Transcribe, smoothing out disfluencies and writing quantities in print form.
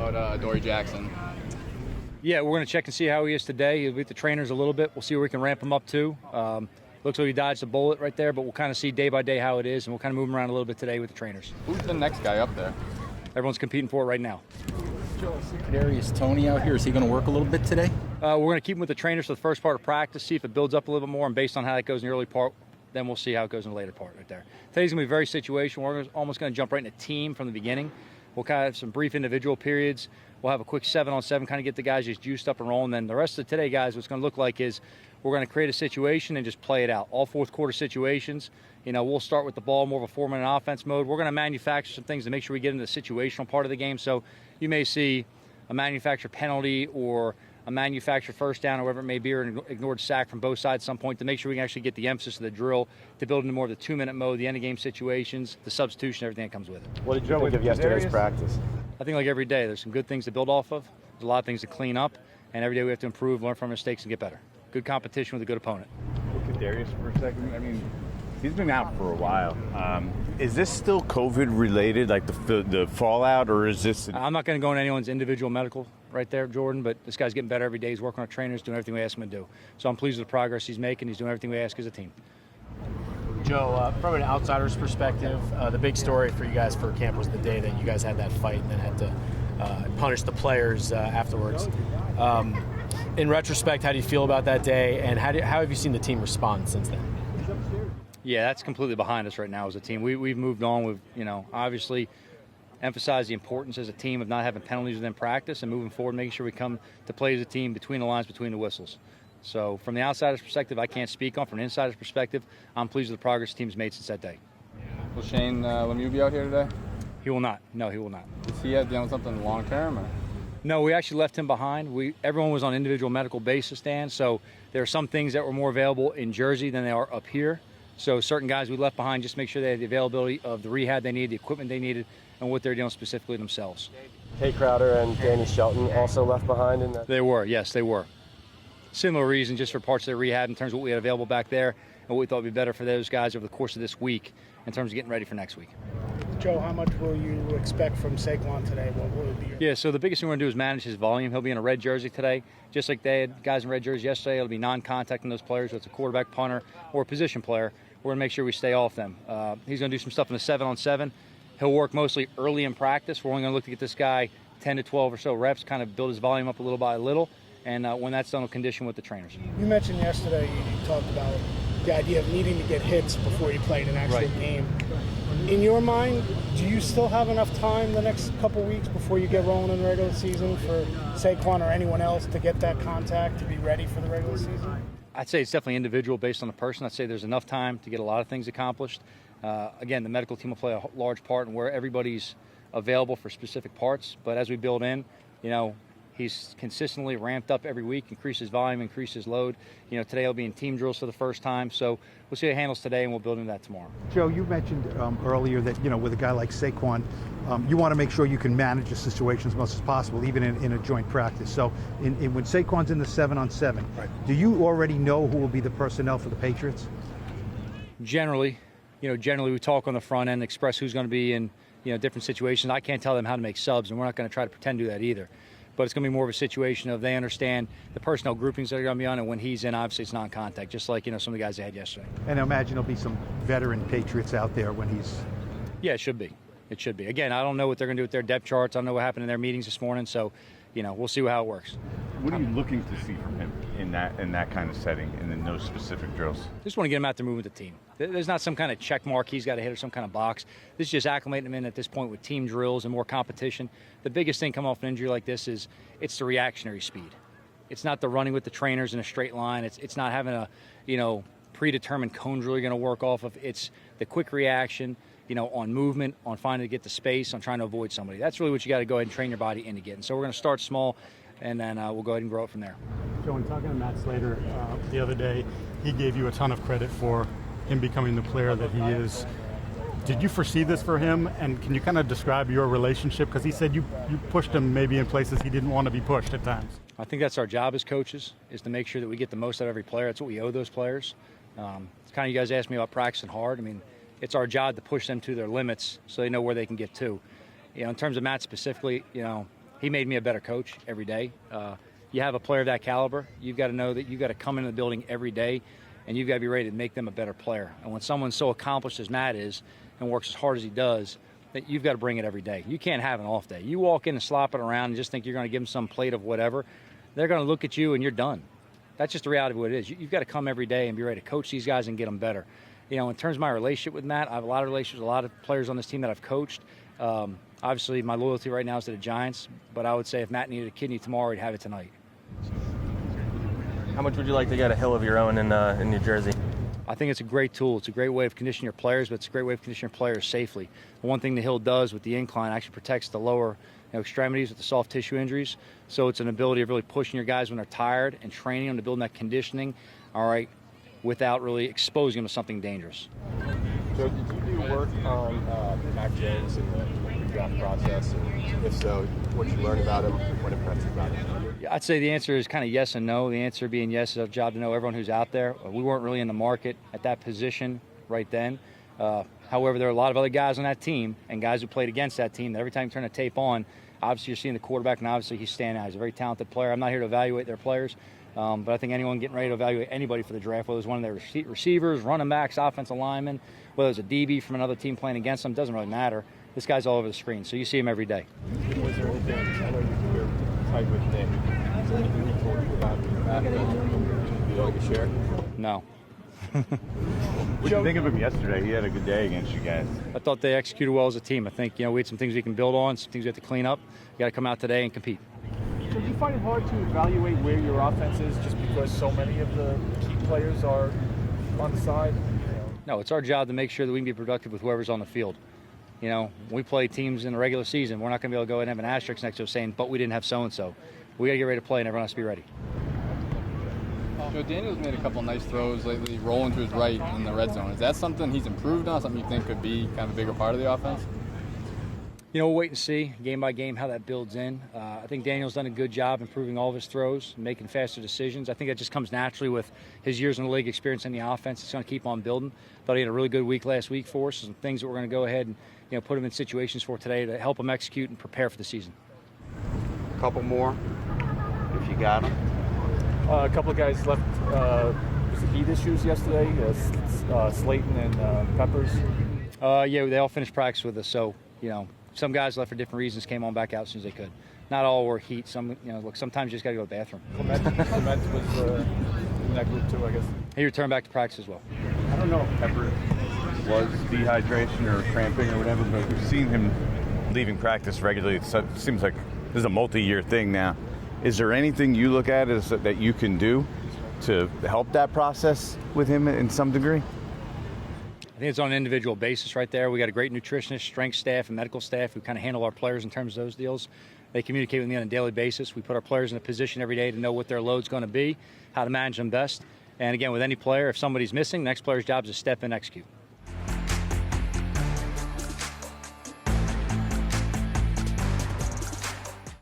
about Dory Jackson? Yeah, we're going to check and see how he is today. He'll be with the trainers a little bit. We'll see where we can ramp him up to. Looks like he dodged a bullet right there, but we'll kind of see day by day how it is, and we'll kind of move him around a little bit today with the trainers. Who's the next guy up there? Everyone's competing for it right now. Darius Tony out here, is he going to work a little bit today? We're going to keep him with the trainers for the first part of practice, see if it builds up a little bit more, and based on how it goes in the early part, then we'll see how it goes in the later part right there. Today's going to be very situational. We're almost going to jump right into team from the beginning. We'll kind of have some brief individual periods. We'll have a quick 7-on-7, kind of get the guys just juiced up and rolling. Then the rest of today, guys, what's going to look like is we're going to create a situation and just play it out. All fourth quarter situations. We'll start with the ball, more of a 4-minute offense mode. We're going to manufacture some things to make sure we get into the situational part of the game. So you may see a manufactured penalty or a manufactured first down or whatever it may be, or an ignored sack from both sides at some point to make sure we can actually get the emphasis of the drill to build into more of the 2-minute mode, the end-of-game situations, the substitution, everything that comes with it. What did you think of yesterday's practice? I think like every day, there's some good things to build off of. There's a lot of things to clean up, and every day we have to improve, learn from mistakes, and get better. Good competition with a good opponent. Look at Darius for a second. I mean, he's been out for a while. Is this still COVID related, like the fallout, or is this? I'm not going to go into anyone's individual medical right there, Jordan, but this guy's getting better every day. He's working on trainers, doing everything we ask him to do. So I'm pleased with the progress he's making. He's doing everything we ask as a team. Joe, from an outsider's perspective, the big story for you guys for camp was the day that you guys had that fight and then had to punish the players afterwards. In retrospect, how do you feel about that day, and how have you seen the team respond since then? Yeah, that's completely behind us right now as a team. We've moved on. We've, obviously emphasized the importance as a team of not having penalties within practice and moving forward, making sure we come to play as a team between the lines, between the whistles. So from the outsider's perspective, I can't speak on. From an insider's perspective, I'm pleased with the progress the team's made since that day. Will Shane Lemieux be out here today? He will not. No, he will not. Is he dealing with something long term? Or? No, we actually left him behind. Everyone was on individual medical basis, Dan, so there are some things that were more available in Jersey than they are up here. So certain guys we left behind just to make sure they had the availability of the rehab they needed, the equipment they needed, and what they're dealing specifically themselves. Tay Crowder and Danny Shelton also left behind in that? They were, yes, they were. Similar reason, just for parts of the rehab in terms of what we had available back there and what we thought would be better for those guys over the course of this week in terms of getting ready for next week. Joe, how much will you expect from Saquon today? What will it be? Yeah, so the biggest thing we're going to do is manage his volume. He'll be in a red jersey today, just like they had guys in red jerseys yesterday. It'll be non-contact in those players, whether it's a quarterback, punter, or a position player. We're going to make sure we stay off them. He's going to do some stuff in the 7-on-7. He'll work mostly early in practice. We're only going to look to get this guy 10 to 12 or so reps, kind of build his volume up a little by little, and when that's done, we'll condition with the trainers. You mentioned yesterday, you talked about the idea of needing to get hits before you play in an actual game. In your mind, do you still have enough time the next couple weeks before you get rolling in the regular season for Saquon or anyone else to get that contact to be ready for the regular season? I'd say it's definitely individual based on the person. I'd say there's enough time to get a lot of things accomplished. Again, the medical team will play a large part in where everybody's available for specific parts. But as we build in, he's consistently ramped up every week, increased his volume, increased his load. Today he'll be in team drills for the first time. So we'll see how he handles today, and we'll build into that tomorrow. Joe, you mentioned earlier that, with a guy like Saquon, you want to make sure you can manage the situation as much as possible, even in a joint practice. So when Saquon's in the 7-on-7, do you already know who will be the personnel for the Patriots? Generally we talk on the front end, express who's going to be in different situations. I can't tell them how to make subs, and we're not going to try to pretend to do that either. But it's going to be more of a situation of they understand the personnel groupings that are going to be on, and when he's in, obviously it's non-contact, just like some of the guys they had yesterday. And I imagine there'll be some veteran Patriots out there when he's... Yeah, it should be. It should be. Again, I don't know what they're going to do with their depth charts. I don't know what happened in their meetings this morning, so we'll see how it works. What are you looking to see from him in that kind of setting and in those specific drills? Just want to get him out there moving with the team. There's not some kind of check mark he's got to hit or some kind of box. This is just acclimating him in at this point with team drills and more competition. The biggest thing coming off an injury like this is it's the reactionary speed. It's not the running with the trainers in a straight line. It's not having a predetermined cone drill you're going to work off of. It's the quick reaction, on movement, on finding to get the space, on trying to avoid somebody. That's really what you got to go ahead and train your body into getting. So we're going to start small, and then we'll go ahead and grow it from there. Joe, in talking to Matt Slater the other day, he gave you a ton of credit for him becoming the player that he is. Did you foresee this for him, and can you kind of describe your relationship? Because he said you pushed him maybe in places he didn't want to be pushed at times. I think that's our job as coaches, is to make sure that we get the most out of every player. That's what we owe those players. It's kind of, you guys asked me about practicing hard. I mean, it's our job to push them to their limits so they know where they can get to. In terms of Matt specifically, he made me a better coach every day. You have a player of that caliber, you've got to know that you've got to come into the building every day, and you've got to be ready to make them a better player. And when someone's so accomplished as Matt is and works as hard as he does, that you've got to bring it every day. You can't have an off day. You walk in and slop it around and just think you're going to give them some plate of whatever, they're going to look at you and you're done. That's just the reality of what it is. You've got to come every day and be ready to coach these guys and get them better. You know, in terms of my relationship with Matt, I have a lot of relationships with a lot of players on this team that I've coached. Obviously, my loyalty right now is to the Giants, but I would say if Matt needed a kidney tomorrow, he'd have it tonight. How much would you like to get a hill of your own in New Jersey? I think it's a great tool. It's a great way of conditioning your players, but it's a great way of conditioning your players safely. One thing the hill does with the incline actually protects the lower extremities with the soft tissue injuries. So it's an ability of really pushing your guys when they're tired and training them to build that conditioning, all right, without really exposing them to something dangerous. So did you do work on Mac Jones in the draft process? And if so, what you learned about him, what impressed you about him? Yeah, I'd say the answer is kind of yes and no. The answer being yes is our job to know everyone who's out there. We weren't really in the market at that position right then. However, there are a lot of other guys on that team and guys who played against that team that every time you turn the tape on, obviously you're seeing the quarterback, and obviously he's standing out. He's a very talented player. I'm not here to evaluate their players, but I think anyone getting ready to evaluate anybody for the draft, whether it's one of their receivers, running backs, offensive linemen, whether it's a DB from another team playing against them, doesn't really matter. This guy's all over the screen, so you see him every day. Was there anything, I know you're tight with Nick, is there anything he told you about that you'd like to share? No. What did you think of him yesterday? He had a good day against you guys. I thought they executed well as a team. I think, we had some things we can build on, some things we have to clean up. You got to come out today and compete. So do you find it hard to evaluate where your offense is just because so many of the key players are on the side? No, it's our job to make sure that we can be productive with whoever's on the field. When we play teams in the regular season, we're not going to be able to go ahead and have an asterisk next to us saying, but we didn't have so-and-so. We got to get ready to play, and everyone has to be ready. Joe, Daniel's made a couple nice throws lately, rolling to his right in the red zone. Is that something he's improved on, something you think could be kind of a bigger part of the offense? We'll wait and see, game by game, how that builds in. I think Daniel's done a good job improving all of his throws, making faster decisions. I think that just comes naturally with his years in the league, experience in the offense. It's going to keep on building. Thought he had a really good week last week for us. Some things that we're going to go ahead and put him in situations for today to help him execute and prepare for the season. A couple more, if you got them. A couple of guys left with heat issues yesterday, Slayton and Peppers. Yeah, they all finished practice with us. So, some guys left for different reasons, came on back out as soon as they could. Not all were heat. Some, look, sometimes you just got to go to the bathroom. Clement was in that group too, I guess. He returned back to practice as well. I don't know if Pepper was dehydration or cramping or whatever, but we've seen him leaving practice regularly. It seems like this is a multi-year thing now. Is there anything you look at that you can do to help that process with him in some degree? I think it's on an individual basis right there. We got a great nutritionist, strength staff, and medical staff who kind of handle our players in terms of those deals. They communicate with me on a daily basis. We put our players in a position every day to know what their load's going to be, how to manage them best. And again, with any player, if somebody's missing, the next player's job is to step in and execute.